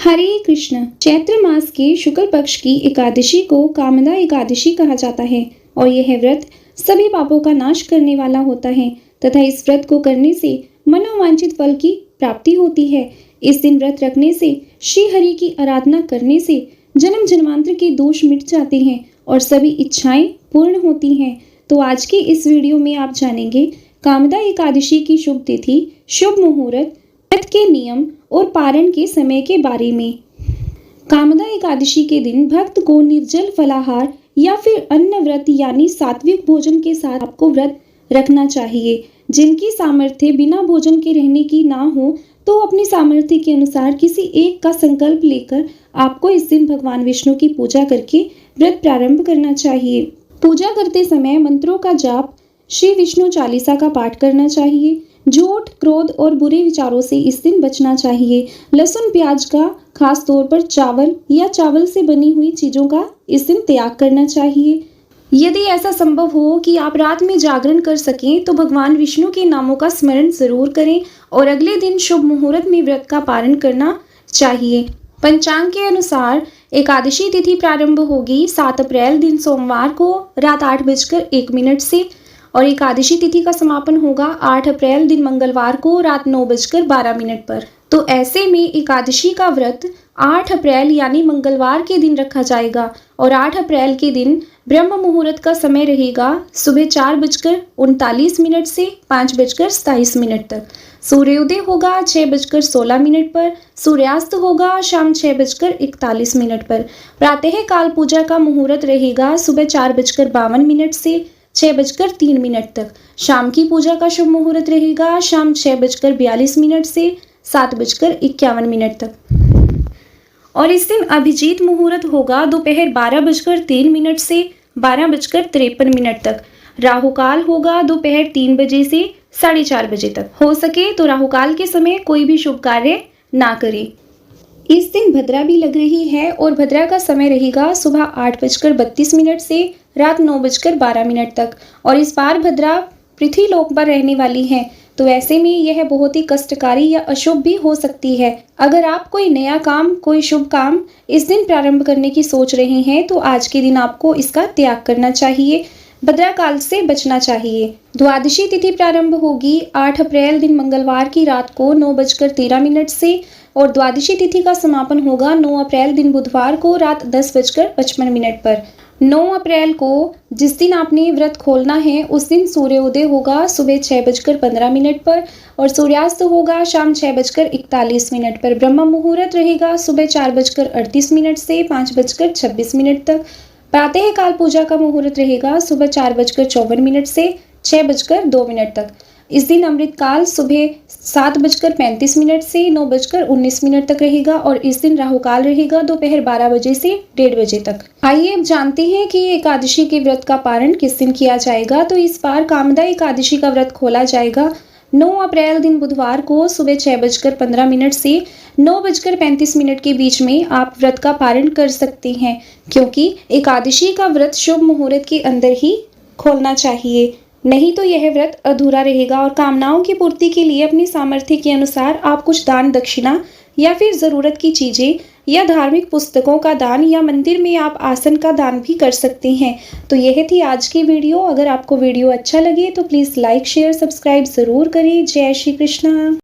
हरे कृष्ण। चैत्र मास के शुक्ल पक्ष की एकादशी को कामदा एकादशी कहा जाता है और यह व्रत सभी पापों का नाश करने वाला होता है तथा इस व्रत को करने से मनोवांछित फल की प्राप्ति होती है। इस दिन व्रत रखने से श्री हरि की आराधना करने से जन्म जन्मांतर के दोष मिट जाते हैं और सभी इच्छाएं पूर्ण होती हैं। तो आज की इस वीडियो में आप जानेंगे कामदा एकादशी की शुभ तिथि, शुभ मुहूर्त, व्रत के नियम और पारण के समय के बारे में। कामदा एकादशी के दिन भक्त को निर्जल फलाहार या फिर अन्न व्रत यानी सात्विक भोजन के साथ आपको व्रत रखना चाहिए। जिनकी सामर्थ्य बिना भोजन के रहने की ना हो तो अपनी सामर्थ्य के अनुसार किसी एक का संकल्प लेकर आपको इस दिन भगवान विष्णु की पूजा करके व्रत प्रारंभ करना चाहिए। पूजा करते समय मंत्रों का जाप, श्री विष्णु चालीसा का पाठ करना चाहिए। झूठ, क्रोध और बुरे विचारों से इस दिन बचना चाहिए। लहसुन प्याज का खास तौर पर चावल या चावल से बनी हुई चीजों का इस दिन त्याग करना चाहिए। यदि ऐसा संभव हो कि आप रात में जागरण कर सकें तो भगवान विष्णु के नामों का स्मरण जरूर करें और अगले दिन शुभ मुहूर्त में व्रत का पारण करना चाहिए। पंचांग के अनुसार एकादशी तिथि प्रारंभ होगी 7 अप्रैल दिन सोमवार को रात 8:01 से और एकादशी तिथि का समापन होगा 8 अप्रैल दिन मंगलवार को रात 9:12 पर। तो ऐसे में एकादशी का व्रत 8 अप्रैल यानी मंगलवार के दिन रखा जाएगा और 8 अप्रैल के दिन ब्रह्म मुहूर्त का समय रहेगा सुबह 4:39 से 5:27 तक। सूर्योदय होगा 6:16 पर, सूर्यास्त होगा शाम 6:41 पर। प्रातः काल पूजा का मुहूर्त रहेगा सुबह 4:52 से 6:03 तक। शाम की पूजा का शुभ मुहूर्त रहेगा शाम 6:42 से 7:51 तक। और इस दिन अभिजीत मुहूर्त होगा दोपहर 12:03 से 12:53 तक। राहु काल होगा दोपहर 3 बजे से 4:30 बजे तक। हो सके तो राहु काल के समय कोई भी शुभ कार्य ना करें। इस दिन भद्रा भी लग रही है और भद्रा का समय रहेगा सुबह 8:32 से रात 9:12 तक। और इस बार भद्रा पृथ्वी लोक पर रहने वाली है तो ऐसे में यह बहुत ही कष्टकारी या अशुभ भी हो सकती है। अगर आप कोई नया काम, कोई शुभ काम इस दिन प्रारंभ करने की सोच रहे हैं तो आज के दिन आपको इसका त्याग करना चाहिए, भद्रा काल से बचना चाहिए। द्वादशी तिथि प्रारंभ होगी 8 अप्रैल दिन मंगलवार की रात को 9:13 से और द्वादशी तिथि का समापन होगा 9 अप्रैल दिन बुधवार को रात 10:55 पर। 9 अप्रैल को जिस दिन आपने व्रत खोलना है उस दिन सूर्योदय होगा सुबह 6:15 पर और सूर्यास्त होगा शाम 6:41 पर। ब्रह्म मुहूर्त रहेगा सुबह 4:38 से 5:26 तक। प्रातः काल पूजा का मुहूर्त रहेगा सुबह 4:54 से 6:02 तक। इस दिन अमृत काल सुबह 7:35 से 9:19 तक रहेगा और इस दिन राहु काल रहेगा दोपहर 12 बजे से 1:30 बजे ततक। आइए अब जानते हैं कि एकादशी के व्रत का पारण किस दिन किया जाएगा। तो इस बार कामदा एकादशी का व्रत खोला जाएगा 9 अप्रैल दिन बुधवार को सुबह 6:15 से 9:35 के बीच में आप व्रत का पारण कर सकते हैं, क्योंकि एकादशी का व्रत शुभ मुहूर्त के अंदर ही खोलना चाहिए, नहीं तो यह व्रत अधूरा रहेगा। और कामनाओं की पूर्ति के लिए अपनी सामर्थ्य के अनुसार आप कुछ दान दक्षिणा या फिर ज़रूरत की चीज़ें या धार्मिक पुस्तकों का दान या मंदिर में आप आसन का दान भी कर सकते हैं। तो यह थी आज की वीडियो। अगर आपको वीडियो अच्छा लगे तो प्लीज़ लाइक, शेयर, सब्सक्राइब ज़रूर करें। जय श्री कृष्ण।